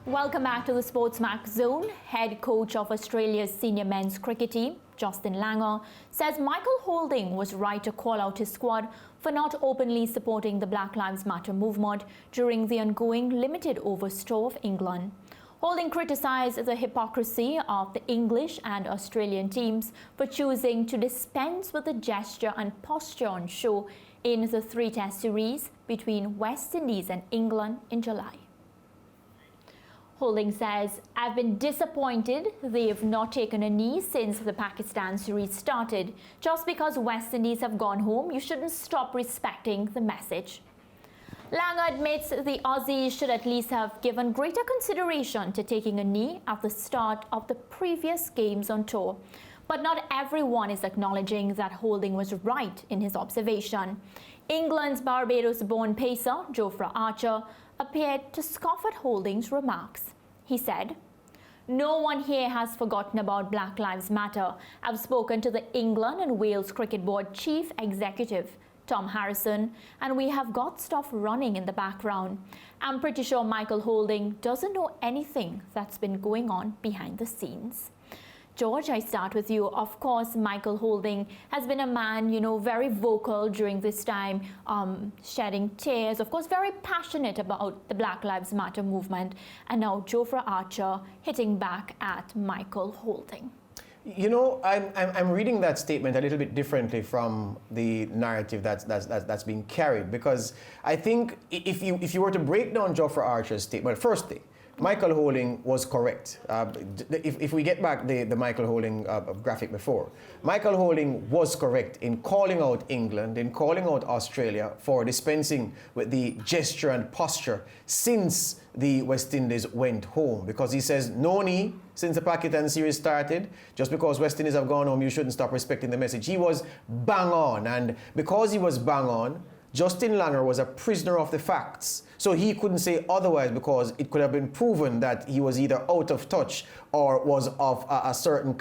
Welcome back to the SportsMax Zone. Head coach of Australia's senior men's cricket team, Justin Langer, says Michael Holding was right to call out his squad for not openly supporting the Black Lives Matter movement during the ongoing limited overs tour of England. Holding criticised the hypocrisy of the English and Australian teams for choosing to dispense with the gesture and posture on show in the three-test series between West Indies and England in July. Holding says, "I've been disappointed they've not taken a knee since the Pakistan series started. Just because West Indies have gone home, you shouldn't stop respecting the message." Langer admits the Aussies should at least have given greater consideration to taking a knee at the start of the previous games on tour. But not everyone is acknowledging that Holding was right in his observation. England's Barbados-born pacer, Jofra Archer, appeared to scoff at Holding's remarks. He said, "No one here has forgotten about Black Lives Matter. I've spoken to the England and Wales Cricket Board Chief Executive, Tom Harrison, and we have got stuff running in the background. I'm pretty sure Michael Holding doesn't know anything that's been going on behind the scenes." George, I start with you. Of course, Michael Holding has been a man, very vocal during this time, shedding tears, of course, very passionate about the Black Lives Matter movement. And now Jofra Archer hitting back at Michael Holding. I'm reading that statement a little bit differently from the narrative that's being carried, because I think if you were to break down Jofra Archer's statement, firstly, Michael Holding was correct. If we get back the Michael Holding graphic before, Michael Holding was correct in calling out England, in calling out Australia for dispensing with the gesture and posture since the West Indies went home, because he says no knee since the Pakistan series started. Just because West Indies have gone home, you shouldn't stop respecting the message. He was bang on, and because he was bang on, Justin Langer was a prisoner of the facts. So he couldn't say otherwise, because it could have been proven that he was either out of touch or was of a certain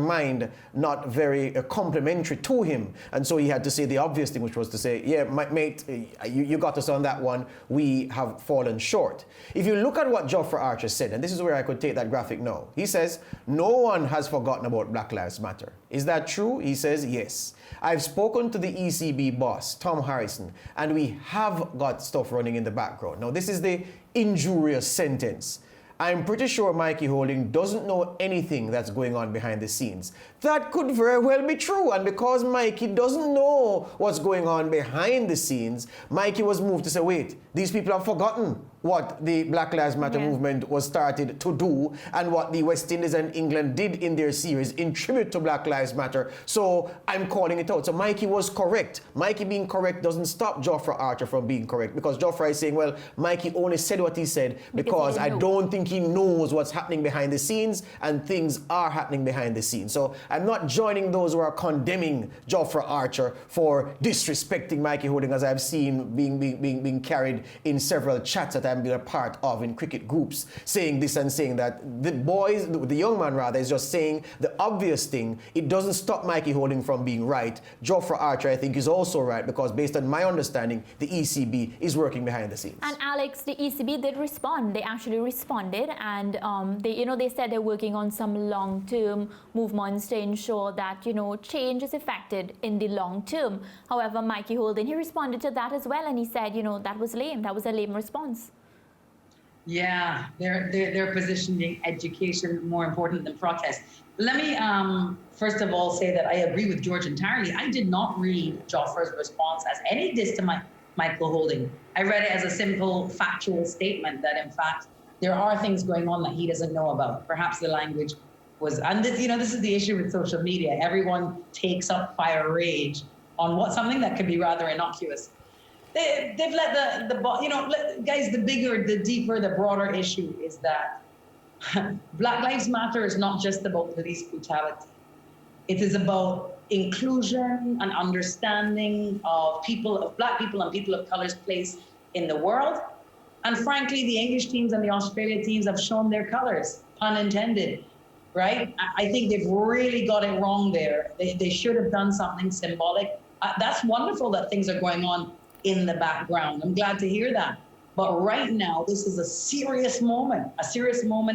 mind, not very complimentary to him. And so he had to say the obvious thing, which was to say, yeah, mate, you got us on that one. We have fallen short. If you look at what Jofra Archer said, and this is where I could take that graphic now, he says, no one has forgotten about Black Lives Matter. Is that true? He says, yes. I've spoken to the ECB boss, Tom Harrison, and we have got stuff running in the background. Now, this is the injurious sentence. I'm pretty sure Mikey Holding doesn't know anything that's going on behind the scenes. That could very well be true, and because Mikey doesn't know what's going on behind the scenes, Mikey was moved to say, wait, these people have forgotten what the Black Lives Matter movement was started to do and what the West Indies and England did in their series in tribute to Black Lives Matter. So I'm calling it out. So Mikey was correct. Mikey being correct doesn't stop Jofra Archer from being correct, because Jofra is saying, well, Mikey only said what he said because I don't think he knows what's happening behind the scenes, and things are happening behind the scenes. So I'm not joining those who are condemning Jofra Archer for disrespecting Mikey Holding, as I've seen being carried in several chats that I'm being a part of in cricket groups, saying this and saying that. The young man rather, is just saying the obvious thing. It doesn't stop Mikey Holding from being right. Jofra Archer, I think, is also right, because based on my understanding, the ECB is working behind the scenes. And Alex, the ECB did respond. They actually responded, and they said they're working on some long-term movements to ensure that change is effected in the long term. However, Mikey Holding, he responded to that as well, and he said that was lame. That was a lame response. Yeah, their positioning education more important than protest. Let me first of all say that I agree with George entirely. I did not read Jofra's response as any diss to Michael Holding. I read it as a simple factual statement that, in fact, there are things going on that he doesn't know about. Perhaps the language was, and this is the issue with social media. Everyone takes up fire rage on something that could be rather innocuous. They've let guys, the bigger, the deeper, the broader issue is that Black Lives Matter is not just about police brutality. It is about inclusion and understanding of Black people and people of color's place in the world. And frankly, the English teams and the Australia teams have shown their colors, pun intended, right? I think they've really got it wrong there. They should have done something symbolic. That's wonderful that things are going on in the background. I'm glad to hear that. But right now, this is a serious moment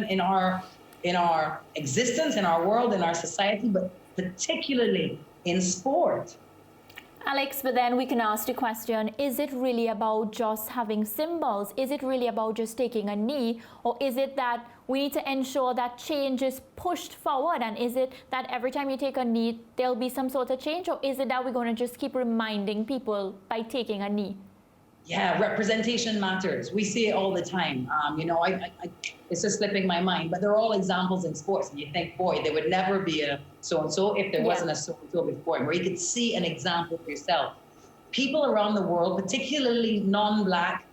in our existence, in our world, in our society, but particularly in sport. Alex, but then we can ask the question, is it really about just having symbols? Is it really about just taking a knee? Or is it that we need to ensure that change is pushed forward? And is it that every time you take a knee, there'll be some sort of change? Or is it that we're going to just keep reminding people by taking a knee? Yeah, representation matters. We see it all the time. It's just slipping my mind, but they're all examples in sports. And you think, boy, there would never be a so-and-so if there wasn't a so-and-so before, where you could see an example for yourself. People around the world, particularly non-Black,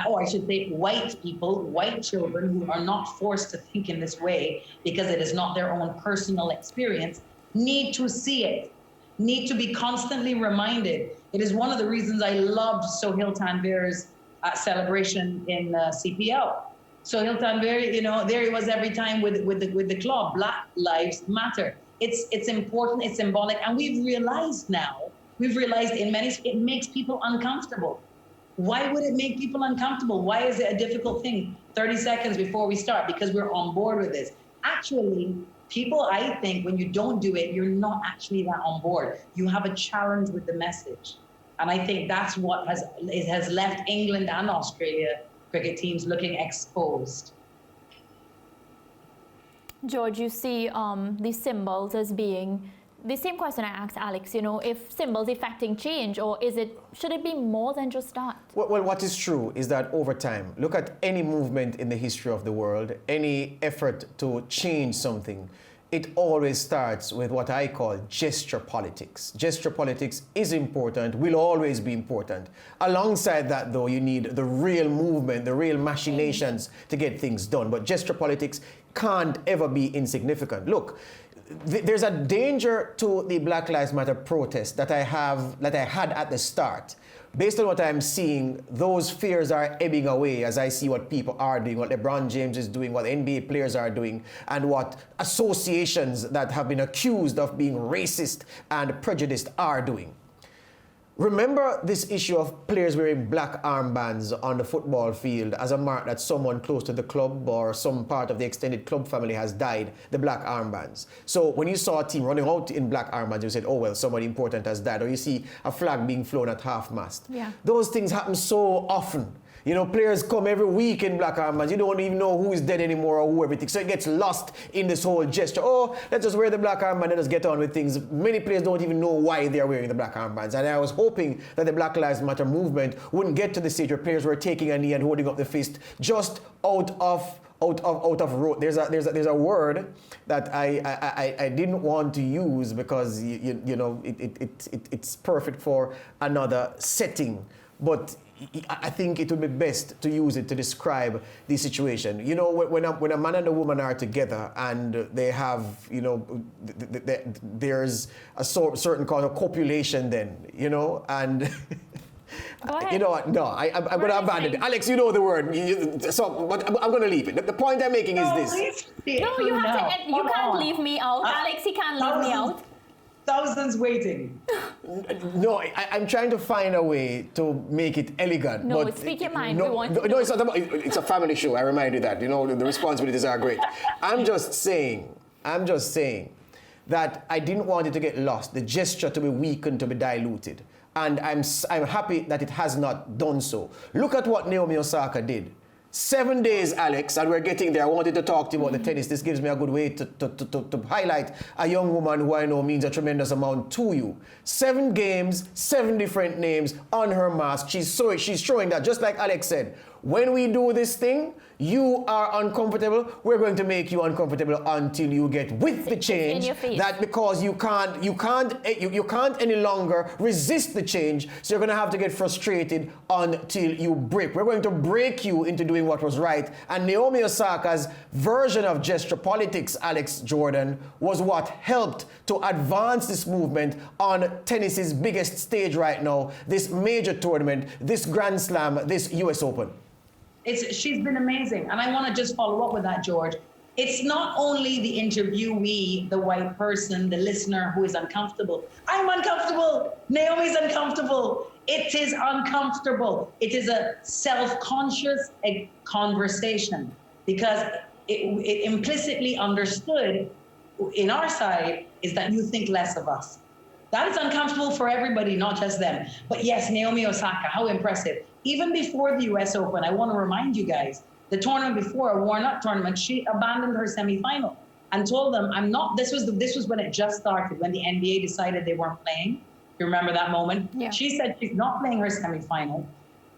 or I should say white people, white children who are not forced to think in this way because it is not their own personal experience, need to see it, need to be constantly reminded. It is one of the reasons I loved Sohail Tanvir's celebration in CPL. Sohail Tanvir, there he was every time with the club. Black lives matter. It's important. It's symbolic, and we've realized in many, it makes people uncomfortable. Why would it make people uncomfortable? Why is it a difficult thing? 30 seconds before we start, because we're on board with this. Actually, people, I think, when you don't do it, you're not actually that on board. You have a challenge with the message. And I think that's what has left England and Australia cricket teams looking exposed. George, you see these symbols as being the same question I asked Alex, if symbols affecting change, or should it be more than just that? Well, what is true is that over time, look at any movement in the history of the world, any effort to change something, it always starts with what I call gesture politics. Gesture politics is important, will always be important. Alongside that, though, you need the real movement, the real machinations to get things done. But gesture politics can't ever be insignificant. Look, there's a danger to the Black Lives Matter protest that I had at the start. Based on what I'm seeing, those fears are ebbing away as I see what people are doing, what LeBron James is doing, what NBA players are doing, and what associations that have been accused of being racist and prejudiced are doing. Remember this issue of players wearing black armbands on the football field as a mark that someone close to the club or some part of the extended club family has died, the black armbands. So when you saw a team running out in black armbands, you said, oh, well, somebody important has died. Or you see a flag being flown at half-mast. Yeah. Those things happen so often. Players come every week in black armbands. You don't even know who is dead anymore or who everything. So it gets lost in this whole gesture. Oh, let's just wear the black armband and just get on with things. Many players don't even know why they're wearing the black armbands. And I was hoping that the Black Lives Matter movement wouldn't get to the stage where players were taking a knee and holding up the fist just out of rote. There's a word that I didn't want to use because it's perfect for another setting, but I think it would be best to use it to describe the situation. When a man and a woman are together and they have, there's a certain kind of copulation then, and you know what? No, I'm going to abandon it. Alex, you know the word. But I'm going to leave it. The point I'm making is this. No, you can't leave me out. Alex, he can't leave me out. Thousands waiting. No, I'm trying to find a way to make it elegant. No, but speak your mind. No, it's not about, it's a family show. I remind you that. The responsibilities are great. I'm just saying that I didn't want it to get lost, the gesture to be weakened, to be diluted. And I'm happy that it has not done so. Look at what Naomi Osaka did. 7 days, Alex, and we're getting there. I wanted to talk to you about the tennis. This gives me a good way to highlight a young woman who I know means a tremendous amount to you. 7 games, 7 different names on her mask. She's showing that, just like Alex said, when we do this thing, you are uncomfortable, we're going to make you uncomfortable until you get with the change. That because you can't any longer resist the change, so you're going to have to get frustrated until you break. We're going to break you into doing what was right. And Naomi Osaka's version of gesture politics, Alex Jordan, was what helped to advance this movement on tennis's biggest stage right now, this major tournament, this Grand Slam, this US Open. She's been amazing. And I want to just follow up with that, George. It's not only the interviewee, the white person, the listener who is uncomfortable. I'm uncomfortable. Naomi's uncomfortable. It is uncomfortable. It is a self-conscious conversation because it implicitly understood in our side is that you think less of us. That is uncomfortable for everybody, not just them. But yes, Naomi Osaka, how impressive. Even before the US Open, I want to remind you guys, the tournament before, a Warnock tournament, she abandoned her semifinal and told them, I'm not, this was when it just started, when the NBA decided they weren't playing. You remember that moment? Yeah. She said she's not playing her semifinal.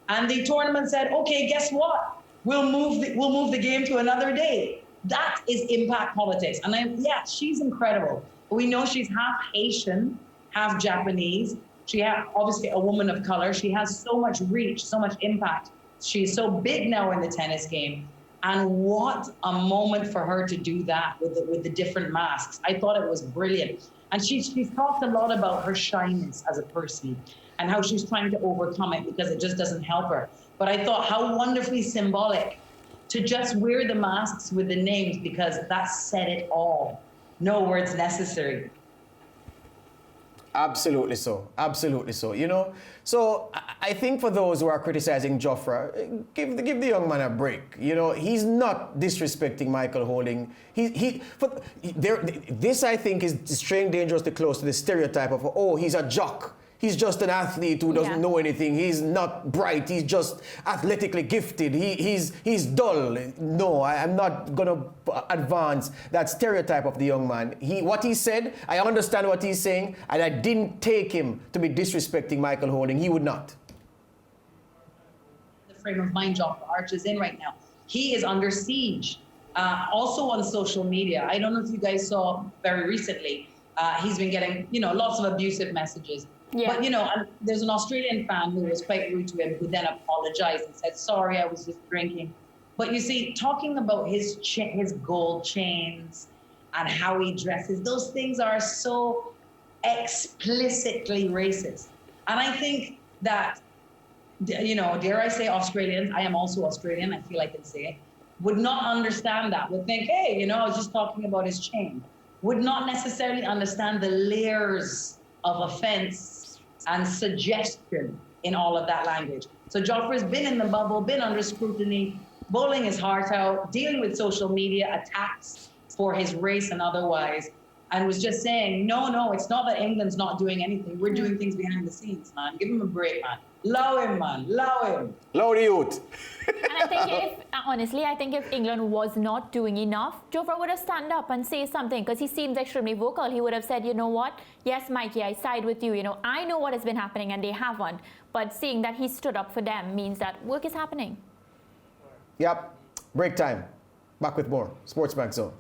And the tournament said, okay, guess what? We'll move the game to another day. That is impact politics. And yeah, she's incredible. We know she's half Haitian, half Japanese. She has obviously a woman of color. She has so much reach, so much impact. She's so big now in the tennis game. And what a moment for her to do that with the different masks. I thought it was brilliant. And she's talked a lot about her shyness as a person and how she's trying to overcome it because it just doesn't help her. But I thought how wonderfully symbolic to just wear the masks with the names because that said it all. No words necessary. Absolutely so. Absolutely so. You know, so I think for those who are criticizing Jofra, give the young man a break. You know, he's not disrespecting Michael Holding. This I think is strange, dangerously close to the stereotype of, oh, he's a jock. He's just an athlete who doesn't know anything. He's not bright. He's just athletically gifted. He's dull. No, I'm not going to advance that stereotype of the young man. What he said, I understand what he's saying, and I didn't take him to be disrespecting Michael Holding. He would not. The frame of mind Jofra Archer is in right now. He is under siege. Also on social media. I don't know if you guys saw very recently, he's been getting, lots of abusive messages. Yeah. But, there's an Australian fan who was quite rude to him who then apologized and said, sorry, I was just drinking. But you see, talking about his gold chains and how he dresses, those things are so explicitly racist. And I think that, dare I say Australians, I am also Australian, I feel I can say it, would not understand that, would think, hey, I was just talking about his chain, would not necessarily understand the layers of offense and suggestion in all of that language. So Jofra's been in the bubble, been under scrutiny, bowling his heart out, dealing with social media attacks for his race and otherwise, and was just saying, no, it's not that England's not doing anything. We're doing things behind the scenes, man. Give him a break, man. Allow him, man. Allow him. Allow the youth. And I think if England was not doing enough, Jofra would have stand up and say something because he seems extremely vocal. He would have said, you know what? Yes, Mikey, I side with you. I know what has been happening and they haven't. But seeing that he stood up for them means that work is happening. Yep. Break time. Back with more. SportsMax Zone.